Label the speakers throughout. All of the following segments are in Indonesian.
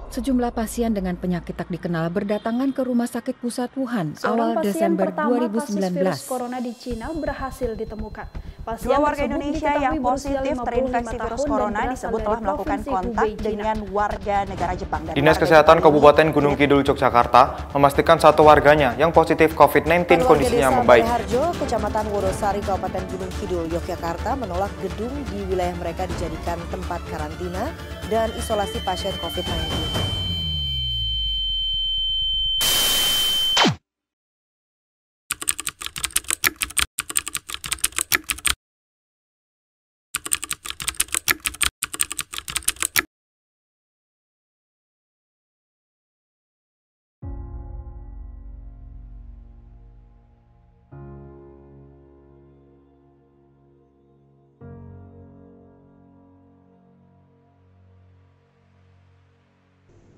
Speaker 1: Sejumlah pasien dengan penyakit tak dikenal berdatangan ke Rumah Sakit Pusat Wuhan
Speaker 2: Seorang
Speaker 1: awal
Speaker 2: pasien
Speaker 1: Desember
Speaker 2: pertama kasus virus
Speaker 1: 2019.
Speaker 2: corona di Cina berhasil ditemukan. Pasien
Speaker 3: Dua warga
Speaker 2: tersebut
Speaker 3: Indonesia
Speaker 2: diketahui
Speaker 3: yang
Speaker 2: berusia
Speaker 3: positif
Speaker 2: 55
Speaker 3: terinfeksi virus
Speaker 2: tahun dan
Speaker 3: corona
Speaker 2: berasal
Speaker 3: disebut
Speaker 2: dari
Speaker 3: telah melakukan
Speaker 2: provinsi
Speaker 3: kontak
Speaker 2: Hubei, Cina.
Speaker 3: dengan warga negara Jepang. Dan
Speaker 4: Dinas
Speaker 3: warga
Speaker 4: Kesehatan
Speaker 3: Jepang
Speaker 4: Kabupaten
Speaker 3: ini
Speaker 4: Gunung Kidul, Yogyakarta memastikan satu warganya yang positif COVID-19 kondisinya membaik.
Speaker 3: Warga Harjo, Kecamatan Worosari, Kabupaten Gunung Kidul, Yogyakarta menolak gedung di wilayah mereka dijadikan tempat karantina dan isolasi pasien COVID-19.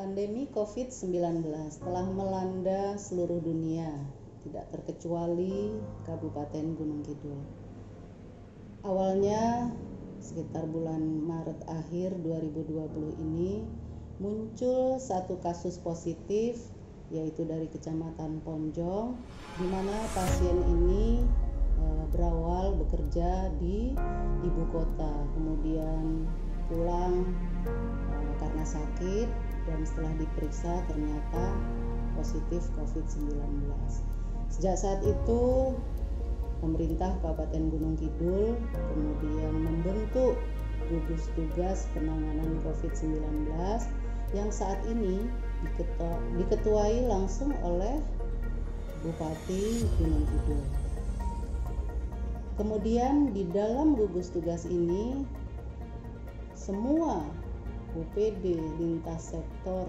Speaker 5: Pandemi COVID-19 telah melanda seluruh dunia, tidak terkecuali Kabupaten Gunung Kidul. Awalnya, sekitar bulan Maret akhir 2020 ini, muncul satu kasus positif, yaitu dari Kecamatan Ponjong, di mana pasien ini berawal bekerja di ibu kota, kemudian pulang karena sakit, dan setelah diperiksa ternyata positif COVID-19. Sejak saat itu, pemerintah Kabupaten Gunung Kidul kemudian membentuk gugus tugas penanganan COVID-19 yang saat ini diketuai langsung oleh Bupati Gunung Kidul. Kemudian di dalam gugus tugas ini, semua UPD lintas sektor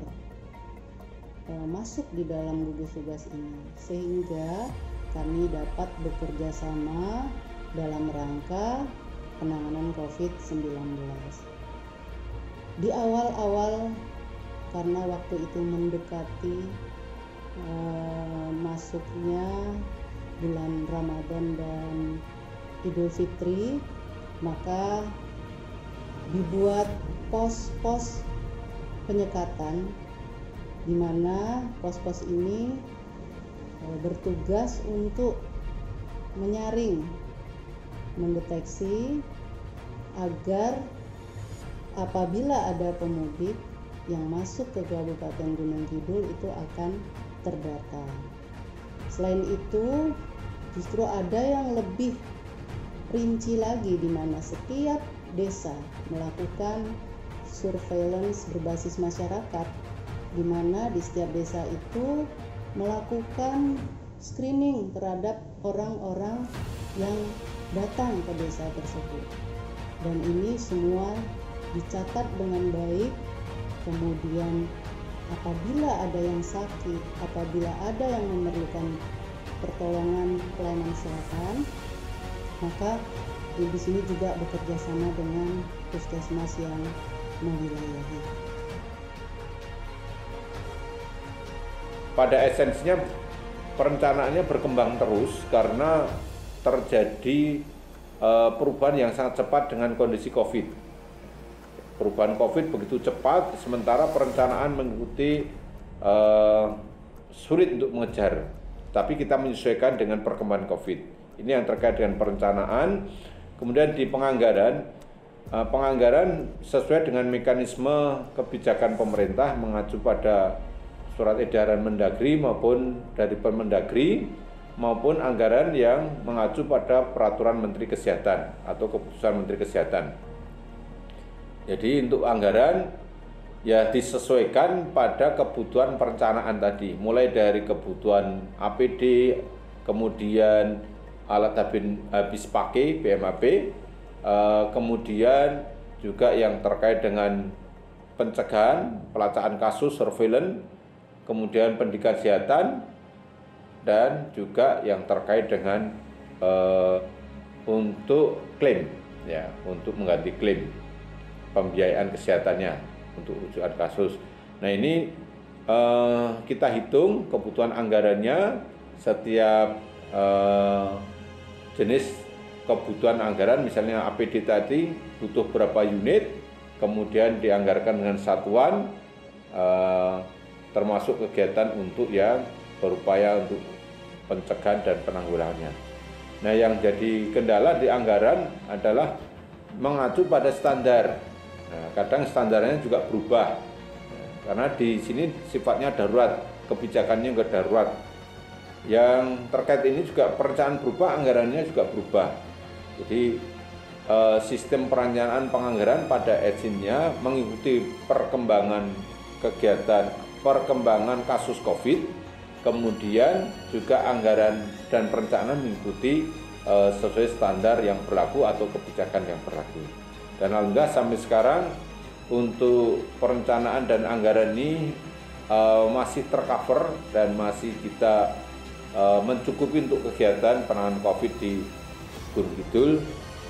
Speaker 5: masuk di dalam gugus tugas ini, sehingga kami dapat bekerja sama dalam rangka penanganan COVID-19. Di awal-awal, karena waktu itu mendekati masuknya bulan Ramadan dan Idul Fitri, maka dibuat pos-pos penyekatan, di mana pos-pos ini bertugas untuk menyaring, mendeteksi agar apabila ada pemudik yang masuk ke Kabupaten Gunung Kidul itu akan terdata. Selain itu, justru ada yang lebih rinci lagi, di mana setiap desa melakukan surveillance berbasis masyarakat, di mana di setiap desa itu melakukan screening terhadap orang-orang yang datang ke desa tersebut. Dan ini semua dicatat dengan baik. Kemudian apabila ada yang sakit, apabila ada yang memerlukan pertolongan pelayanan kesehatan, maka di sini juga bekerja sama dengan puskesmas yang mewilayahi.
Speaker 6: Pada esensinya perencanaannya berkembang terus karena terjadi perubahan yang sangat cepat dengan kondisi COVID. Perubahan COVID begitu cepat, sementara perencanaan mengikuti sulit untuk mengejar. Tapi kita menyesuaikan dengan perkembangan COVID. Ini yang terkait dengan perencanaan. Kemudian di penganggaran sesuai dengan mekanisme kebijakan pemerintah mengacu pada surat edaran Mendagri maupun dari Permendagri, maupun anggaran yang mengacu pada peraturan Menteri Kesehatan atau keputusan Menteri Kesehatan. Jadi untuk anggaran ya disesuaikan pada kebutuhan perencanaan tadi, mulai dari kebutuhan APD, kemudian alat habis pakai PMAP, kemudian juga yang terkait dengan pencegahan, pelacakan kasus, surveillance, kemudian pendidikan kesehatan, dan juga yang terkait dengan untuk klaim, ya, untuk mengganti klaim pembiayaan kesehatannya untuk rujukan kasus. Nah ini kita hitung kebutuhan anggarannya, setiap jenis kebutuhan anggaran, misalnya APD tadi butuh berapa unit, kemudian dianggarkan dengan satuan, termasuk kegiatan untuk yang berupaya untuk pencegahan dan penanggulangannya. Nah, yang jadi kendala di anggaran adalah mengacu pada standar. Nah, kadang standarnya juga berubah, karena di sini sifatnya darurat, kebijakannya juga darurat. Yang terkait ini juga perencanaan berubah, anggarannya juga berubah. Jadi sistem perencanaan penganggaran pada izinnya mengikuti perkembangan kegiatan, perkembangan kasus COVID, kemudian juga anggaran dan perencanaan mengikuti sesuai standar yang berlaku atau kebijakan yang berlaku. Dan alhamdulillah sampai sekarang untuk perencanaan dan anggaran ini masih tercover dan masih kita mencukupi untuk kegiatan penanganan COVID di Gunung Kidul,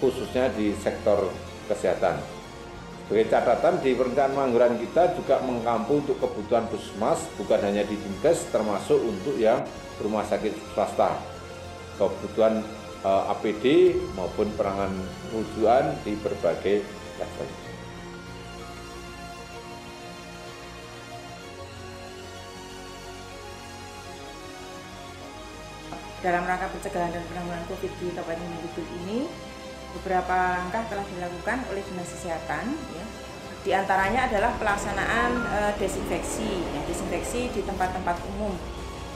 Speaker 6: khususnya di sektor kesehatan. Sebagai catatan, di perencanaan penganggaran kita juga mengkampung untuk kebutuhan puskesmas, bukan hanya di Dinkes, termasuk untuk yang rumah sakit swasta, kebutuhan APD maupun penanganan rujukan di berbagai level.
Speaker 7: Dalam rangka pencegahan dan penanggulangan COVID di Kabupaten Gunung Kidul ini, beberapa langkah telah dilakukan oleh Dinas Kesehatan. Ya. Di antaranya adalah pelaksanaan desinfeksi, ya, desinfeksi di tempat-tempat umum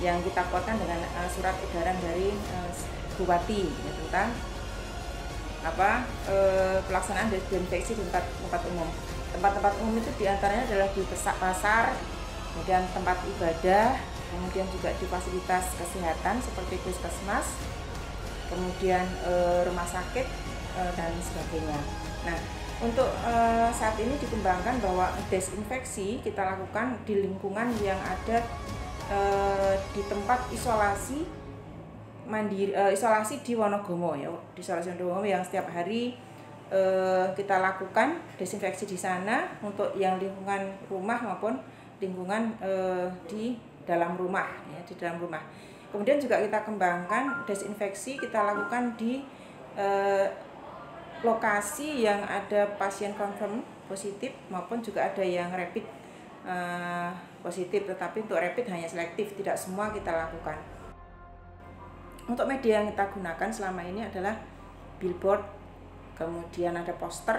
Speaker 7: yang kita kuatkan dengan surat edaran dari Bupati ya, tentang pelaksanaan desinfeksi di tempat umum. Tempat-tempat umum itu diantaranya adalah di pasar, kemudian tempat ibadah, kemudian juga di fasilitas kesehatan seperti puskesmas, kemudian rumah sakit dan sebagainya. Nah, untuk saat ini dikembangkan bahwa desinfeksi kita lakukan di lingkungan yang ada di tempat isolasi mandiri, isolasi di Wonogomo ya, di isolasi Wonogomo yang setiap hari kita lakukan desinfeksi di sana untuk yang lingkungan rumah maupun lingkungan di dalam rumah ya, di dalam rumah. Kemudian juga kita kembangkan desinfeksi kita lakukan di lokasi yang ada pasien confirm positif maupun juga ada yang rapid positif, tetapi untuk rapid hanya selektif, tidak semua kita lakukan. Untuk media yang kita gunakan selama ini adalah billboard, kemudian ada poster,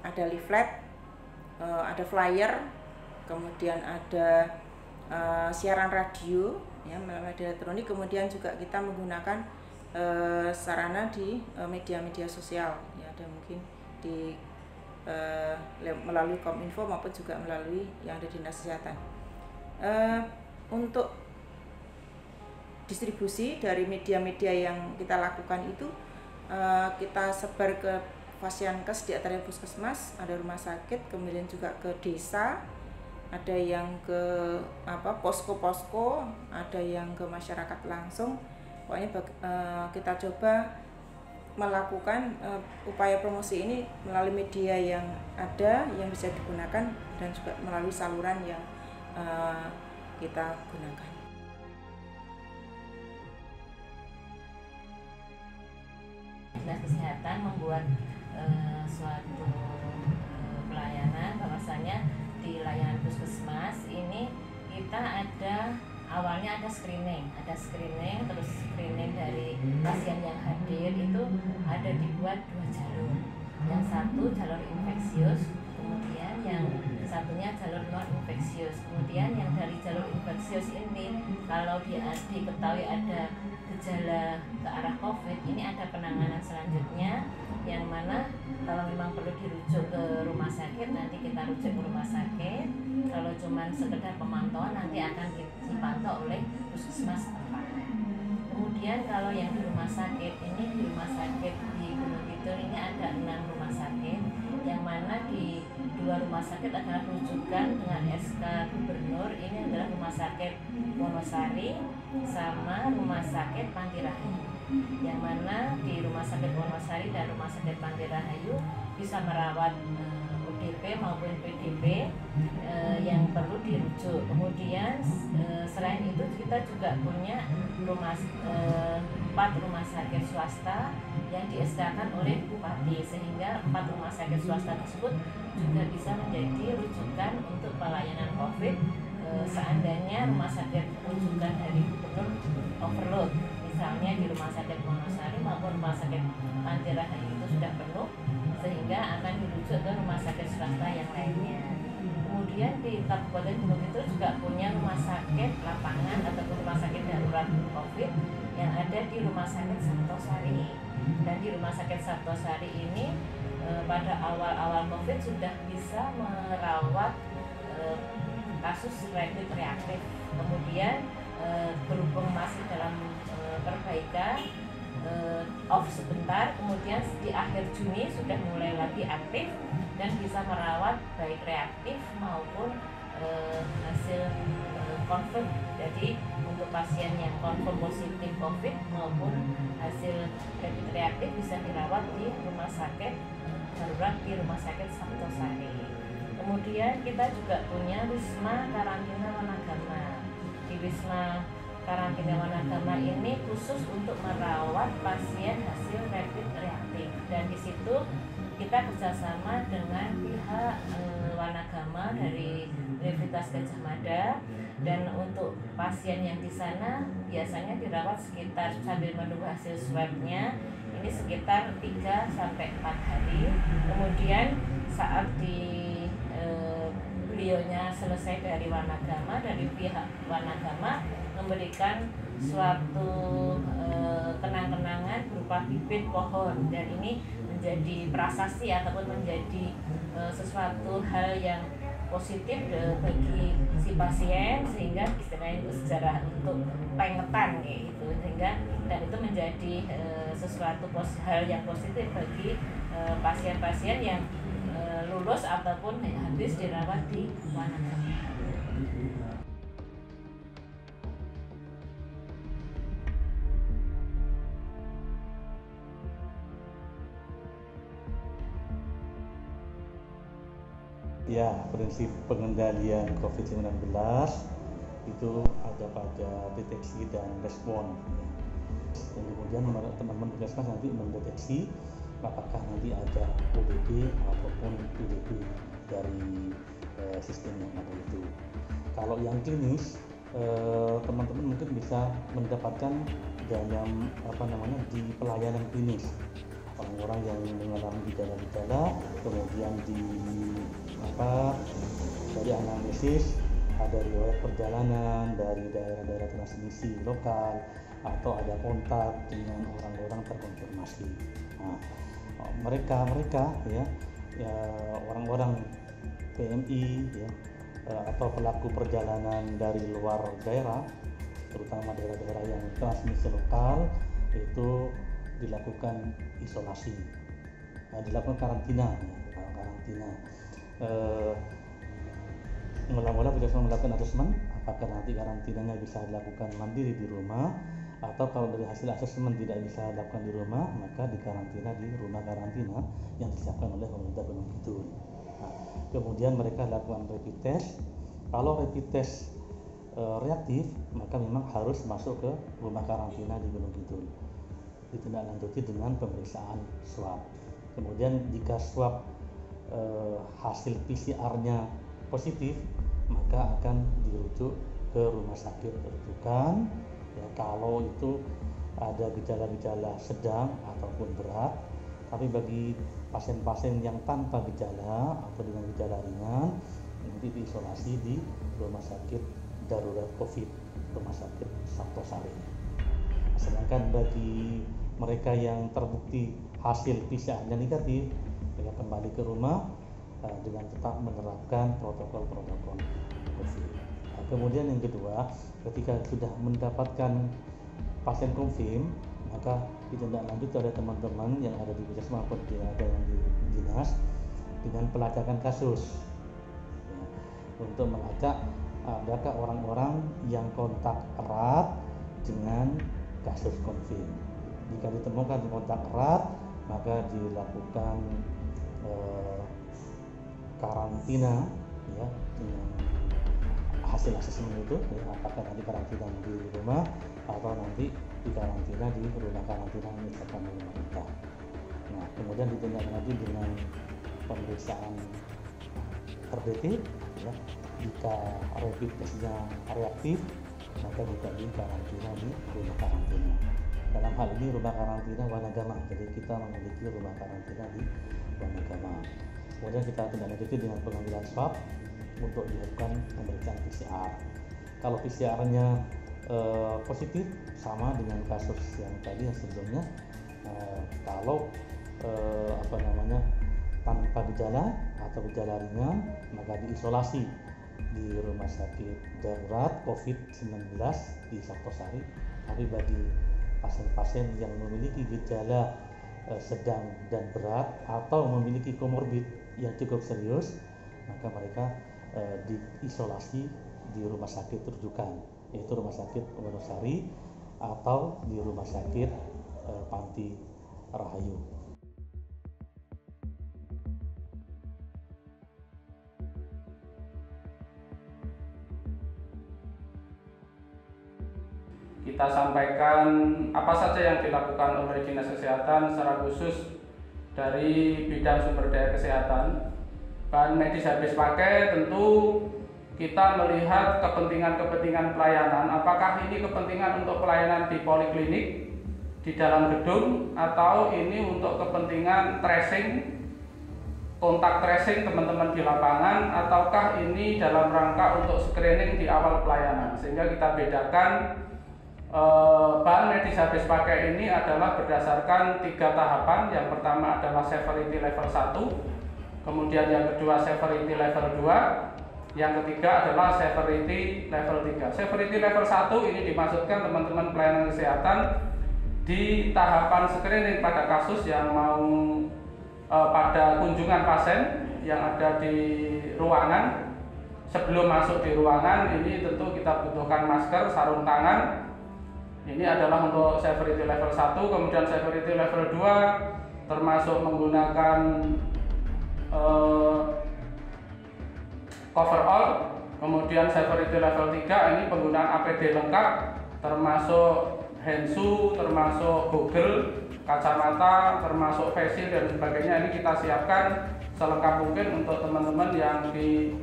Speaker 7: ada leaflet, ada flyer, kemudian ada siaran radio ya, melalui radio elektronik, kemudian juga kita menggunakan sarana di media-media sosial ya, ada mungkin di melalui Kominfo maupun juga melalui yang ada di Dinas Kesehatan. Untuk distribusi dari media-media yang kita lakukan itu kita sebar ke Fasiankes di antaranya puskesmas, ada rumah sakit, kemudian juga ke desa, ada yang ke posko-posko, ada yang ke masyarakat langsung. Pokoknya kita coba melakukan upaya promosi ini melalui media yang ada yang bisa digunakan dan juga melalui saluran yang kita gunakan.
Speaker 8: Dinas Kesehatan membuat suatu pelayanan, bahwasanya di layanan puskesmas ini kita awalnya ada screening, terus screening dari pasien yang hadir itu ada dibuat 2 jalur. Yang satu jalur infeksius, kemudian yang satunya jalur non infeksius. Kemudian yang dari jalur infeksius ini kalau diketahui ada gejala ke arah COVID, ini ada penanganan selanjutnya, yang mana kalau memang perlu dirujuk ke rumah sakit, nanti kita rujuk ke rumah sakit. Kalau cuma sekedar pemantauan, nanti akan dipantau oleh puskesmas tempat. Kemudian kalau yang di rumah sakit ini, di rumah sakit di Gunung Kidul ini ada 6 rumah sakit, yang mana di 2 rumah sakit adalah rujukan dengan SK Gubernur. Ini adalah rumah sakit Wonosari sama rumah sakit Panti Rahayu, yang mana di rumah sakit Wonosari dan rumah sakit Panti Rahayu bisa merawat ODP maupun PDP yang perlu dirujuk. Kemudian selain itu kita juga punya 4 4 rumah sakit swasta yang di-SK-kan oleh Bupati, sehingga 4 rumah sakit swasta tersebut juga bisa menjadi rujukan untuk pelayanan COVID seandainya rumah sakit rujukan dari gubernur overload, misalnya di rumah sakit Wonosari maupun rumah sakit Pantirah itu sudah penuh, sehingga akan dirujuk ke rumah sakit swasta yang lainnya. Kemudian di Kabupaten Gunung Kidul juga punya rumah sakit lapangan ataupun rumah sakit darurat COVID yang ada di Rumah Sakit Sabtosari. Dan di Rumah Sakit Sabtosari ini pada awal-awal COVID sudah bisa merawat kasus rapid reaktif. Kemudian berhubung masih dalam perbaikan, off sebentar, kemudian di akhir Juni sudah mulai lagi aktif dan bisa merawat baik reaktif maupun hasil confirm. Jadi untuk pasien yang confirm positif COVID maupun hasil rapid reaktif bisa dirawat di rumah sakit darurat di Rumah Sakit Sabtosari. Kemudian kita juga punya Wisma Karantina Wanagama. Di Wisma Karantina Wanagama ini khusus untuk merawat pasien hasil rapid reaktif, dan di situ kita kerjasama dengan pihak Wanagama dari Universitas Gadjah Mada, dan untuk pasien yang di sana biasanya dirawat sekitar sambil menunggu hasil swabnya ini sekitar 3 sampai 4 hari. Kemudian saat beliaunya selesai dari Wanagama, dari pihak Wanagama memberikan suatu kenang-kenangan berupa bibit pohon, dan ini menjadi prasasti ataupun menjadi sesuatu hal yang positif bagi si pasien, sehingga istilahnya itu sejarah untuk pengetan gitu, sehingga dan itu menjadi sesuatu hal yang positif bagi pasien-pasien yang lulus ataupun habis dirawat di Wanagama.
Speaker 9: Ya, prinsip pengendalian COVID-19 itu ada pada deteksi dan respon. Dan kemudian teman-teman puskesmas nanti mendeteksi apakah nanti ada ODP ataupun PDP dari sistem yang ada itu. Kalau yang klinis, teman-teman mungkin bisa mendapatkan dalam di pelayanan klinis. Orang-orang yang mengalami gejala-gejala, kemudian dari analisis ada riwayat perjalanan dari daerah-daerah transmisi lokal atau ada kontak dengan orang-orang terkonfirmasi. Nah, mereka ya orang-orang PMI ya atau pelaku perjalanan dari luar daerah, terutama daerah-daerah yang transmisi lokal, itu dilakukan isolasi, dilakukan karantina. Mula-mula puskesmas melakukan asesmen apakah nanti karantinanya bisa dilakukan mandiri di rumah, atau kalau dari hasil asesmen tidak bisa dilakukan di rumah, maka dikarantina di rumah karantina yang disiapkan oleh pemerintah Gunung Kidul. Nah, kemudian mereka lakukan rapid test. Kalau rapid test reaktif, maka memang harus masuk ke rumah karantina di Gunung Kidul, ditindaklanjuti dengan pemeriksaan swab. Kemudian jika swab hasil PCR-nya positif, maka akan dirujuk ke rumah sakit rujukan ya, kalau itu ada gejala-gejala sedang ataupun berat. Tapi bagi pasien-pasien yang tanpa gejala atau dengan gejala ringan, nanti diisolasi di rumah sakit darurat COVID, Rumah Sakit Sabtosari. Sedangkan bagi mereka yang terbukti hasil PCR-nya negatif, mereka kembali ke rumah dengan tetap menerapkan protokol-protokol COVID. Nah, kemudian yang kedua, ketika sudah mendapatkan pasien confirm, maka ditindaklanjuti oleh teman-teman yang ada di puskesmas maupun ada yang di dinas dengan pelacakan kasus ya, untuk melacak adakah orang-orang yang kontak erat dengan kasus confirm. Jika ditemukan kontak erat, maka dilakukan karantina ya dengan hasil asesmen itu ya, apakah nanti karantina di rumah atau nanti dikarantina di rumah karantina yang disediakan oleh pemerintah. Nah, kemudian ditindaklanjuti dengan pemeriksaan RDT, ya. Jika rapid testnya reaktif, maka juga dikarantina di rumah karantina. Dalam hal ini rumah karantina Wanagama, jadi kita memiliki rumah karantina di Wanagama. Kemudian kita tindaklanjuti dengan pengambilan swab untuk dilakukan pemeriksaan PCR. Kalau PCR-nya positif, sama dengan kasus yang tadi yang sebelumnya. Kalau tanpa gejala atau gejala ringan, maka diisolasi di rumah sakit darurat COVID-19 di Sabtosari. Tapi bagi pasien-pasien yang memiliki gejala sedang dan berat atau memiliki komorbid yang cukup serius, maka mereka diisolasi di rumah sakit rujukan, yaitu Rumah Sakit Wonosari atau di Rumah Sakit Panti Rahayu.
Speaker 10: Kita sampaikan apa saja yang dilakukan oleh Dinas Kesehatan secara khusus dari bidang sumber daya kesehatan. Bahan medis habis pakai, tentu kita melihat kepentingan-kepentingan pelayanan, apakah ini kepentingan untuk pelayanan di poliklinik, di dalam gedung, atau ini untuk kepentingan tracing, kontak tracing teman-teman di lapangan, ataukah ini dalam rangka untuk screening di awal pelayanan. Sehingga kita bedakan bahan medis habis pakai ini adalah berdasarkan 3 tahapan. Yang pertama adalah severity level 1, kemudian yang kedua severity level 2, yang ketiga adalah severity level 3. Severity level 1 ini dimaksudkan teman-teman pelayanan kesehatan di tahapan screening pada kasus yang mau pada kunjungan pasien yang ada di ruangan. Sebelum masuk di ruangan ini tentu kita butuhkan masker, sarung tangan. Ini adalah untuk severity level 1. Kemudian severity level 2 termasuk menggunakan coverall. Kemudian severity level 3 ini penggunaan APD lengkap, termasuk hand shoe, termasuk goggle, kacamata, termasuk face shield dan sebagainya. Ini kita siapkan selengkap mungkin untuk teman-teman yang di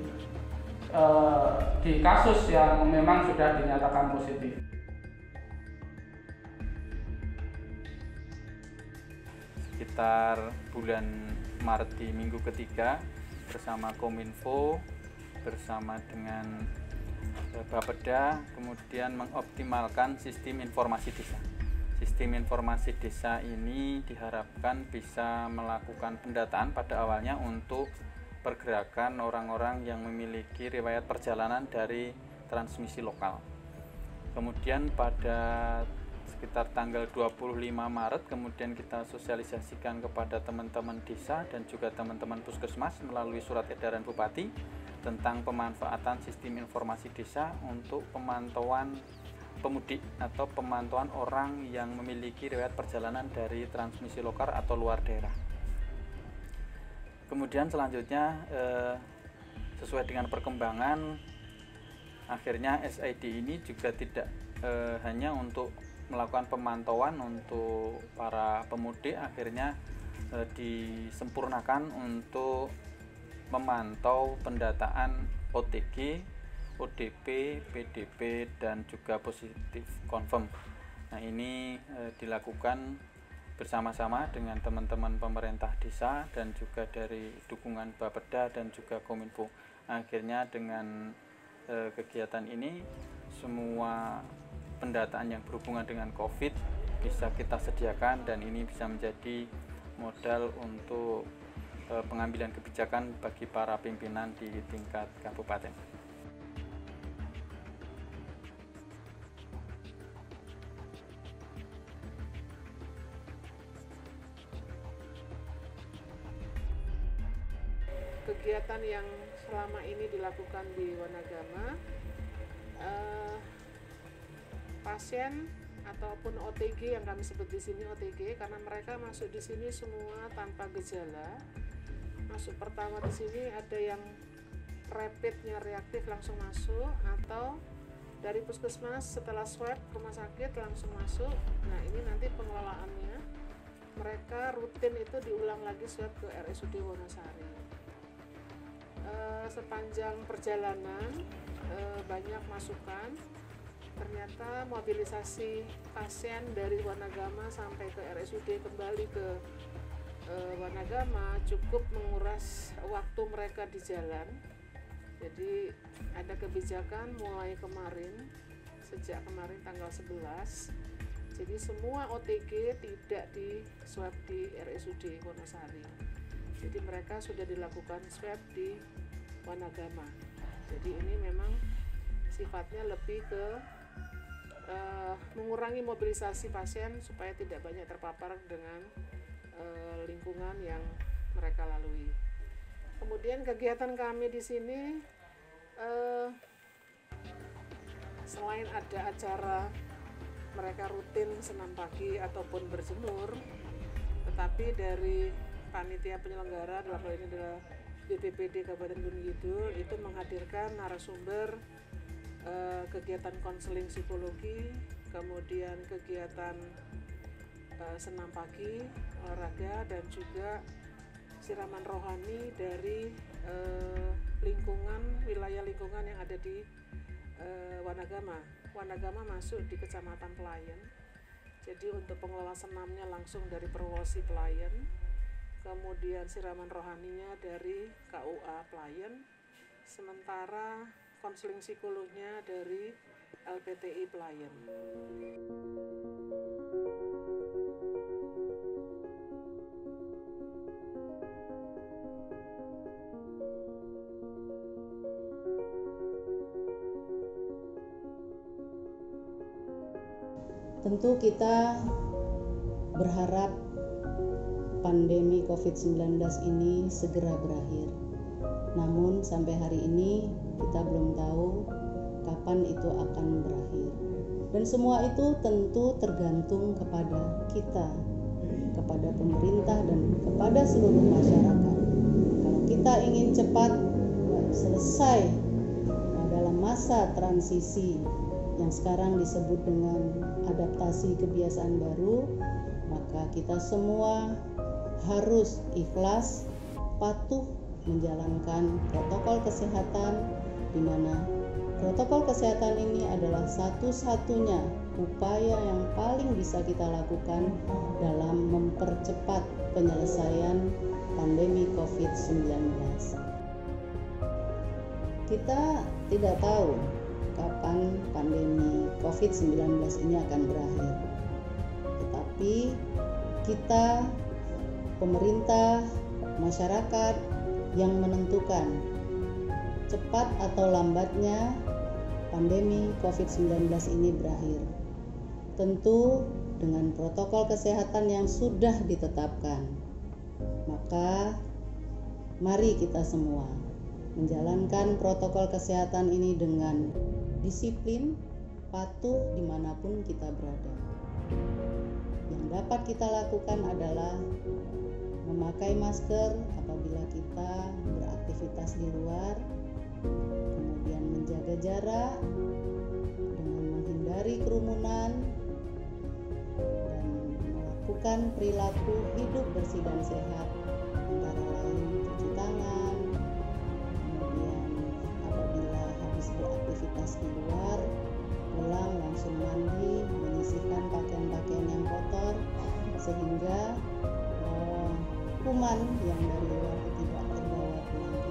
Speaker 10: kasus yang memang sudah dinyatakan positif.
Speaker 11: Sekitar bulan Maret di minggu ketiga bersama Kominfo, bersama dengan Bapeda, kemudian mengoptimalkan sistem informasi desa. Sistem informasi desa ini diharapkan bisa melakukan pendataan pada awalnya untuk pergerakan orang-orang yang memiliki riwayat perjalanan dari transmisi lokal. Kemudian pada sekitar tanggal 25 Maret kemudian kita sosialisasikan kepada teman-teman desa dan juga teman-teman puskesmas melalui surat edaran Bupati tentang pemanfaatan sistem informasi desa untuk pemantauan pemudik atau pemantauan orang yang memiliki riwayat perjalanan dari transmisi lokal atau luar daerah. Kemudian selanjutnya sesuai dengan perkembangan, akhirnya SID ini juga tidak hanya untuk melakukan pemantauan untuk para pemudik, akhirnya disempurnakan untuk memantau pendataan OTG, ODP, PDP, dan juga positif confirm. Nah, ini dilakukan bersama-sama dengan teman-teman pemerintah desa dan juga dari dukungan Bapeda dan juga Kominfo. Akhirnya dengan kegiatan ini semua pendataan yang berhubungan dengan COVID bisa kita sediakan dan ini bisa menjadi modal untuk pengambilan kebijakan bagi para pimpinan di tingkat kabupaten.
Speaker 12: Kegiatan yang selama ini dilakukan di Wanagama, pasien ataupun OTG yang kami sebut di sini OTG karena mereka masuk di sini semua tanpa gejala. Masuk pertama di sini ada yang rapidnya reaktif langsung masuk atau Dari puskesmas setelah swab rumah sakit langsung masuk. Nah ini nanti pengelolaannya, mereka rutin itu diulang lagi swab ke RSUD Wonosari. Sepanjang perjalanan banyak masukan. Ternyata mobilisasi pasien dari Wanagama sampai ke RSUD kembali ke Wanagama cukup menguras waktu mereka di jalan. Jadi ada kebijakan mulai kemarin, sejak kemarin tanggal 11. Jadi semua OTG tidak di swab di RSUD Wonosari. Jadi mereka sudah dilakukan swab di Wanagama. Jadi ini memang sifatnya lebih ke mengurangi mobilisasi pasien supaya tidak banyak terpapar dengan lingkungan yang mereka lalui. Kemudian kegiatan kami di sini selain ada acara mereka rutin senam pagi ataupun berjemur, tetapi dari panitia penyelenggara dalam hal ini adalah BPPD Kabupaten Gunung Kidul itu menghadirkan narasumber kegiatan konseling psikologi, kemudian kegiatan senam pagi, olahraga, dan juga siraman rohani dari wilayah lingkungan yang ada di Wanagama. Wanagama masuk di Kecamatan Pelayan. Jadi untuk pengelola senamnya langsung dari Perwosi Pelayan, kemudian siraman rohaninya dari KUA Pelayan, sementara konseling psikolognya dari LPTI Pelayan.
Speaker 5: Tentu kita berharap pandemi COVID-19 ini segera berakhir. Namun sampai hari ini kita belum tahu kapan itu akan berakhir. Dan semua itu tentu tergantung kepada kita, kepada pemerintah dan kepada seluruh masyarakat. Kalau kita ingin cepat selesai dalam masa transisi yang sekarang disebut dengan adaptasi kebiasaan baru, maka kita semua harus ikhlas, patuh menjalankan protokol kesehatan, di mana protokol kesehatan ini adalah satu-satunya upaya yang paling bisa kita lakukan dalam mempercepat penyelesaian pandemi COVID-19. Kita tidak tahu kapan pandemi COVID-19 ini akan berakhir. Tetapi kita, pemerintah, masyarakat yang menentukan cepat atau lambatnya pandemi COVID-19 ini berakhir. Tentu dengan protokol kesehatan yang sudah ditetapkan. Maka mari kita semua menjalankan protokol kesehatan ini dengan disiplin, patuh dimanapun kita berada. Yang dapat kita lakukan adalah memakai masker apabila kita beraktivitas di luar, kemudian menjaga jarak dengan menghindari kerumunan, dan melakukan perilaku hidup bersih dan sehat, antara lain cuci tangan, kemudian apabila habis beraktivitas di luar, pulang langsung mandi, menyisihkan pakaian-pakaian yang kotor, sehingga kuman yang dari luar tidak terbawa pulang.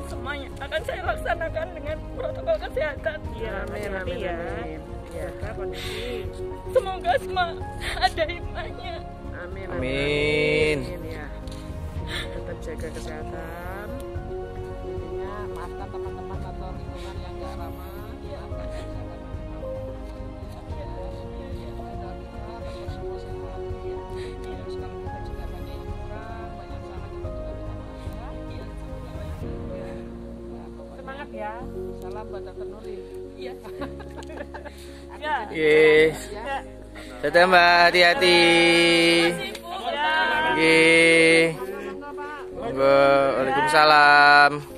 Speaker 13: Semuanya akan saya laksanakan dengan protokol kesehatan.
Speaker 14: Ya, amin ya.
Speaker 13: Semoga semua ada hikmahnya.
Speaker 14: Amin. Ya. Tetap jaga kesehatan. Intinya maafkan teman-teman atau lingkungan yang nggak ramah. Ya, semangat ya. Salam buat Dr. Nuri.
Speaker 13: Iya.
Speaker 14: Iya. Dadah Mbak, hati-hati. Iya. Waalaikumsalam.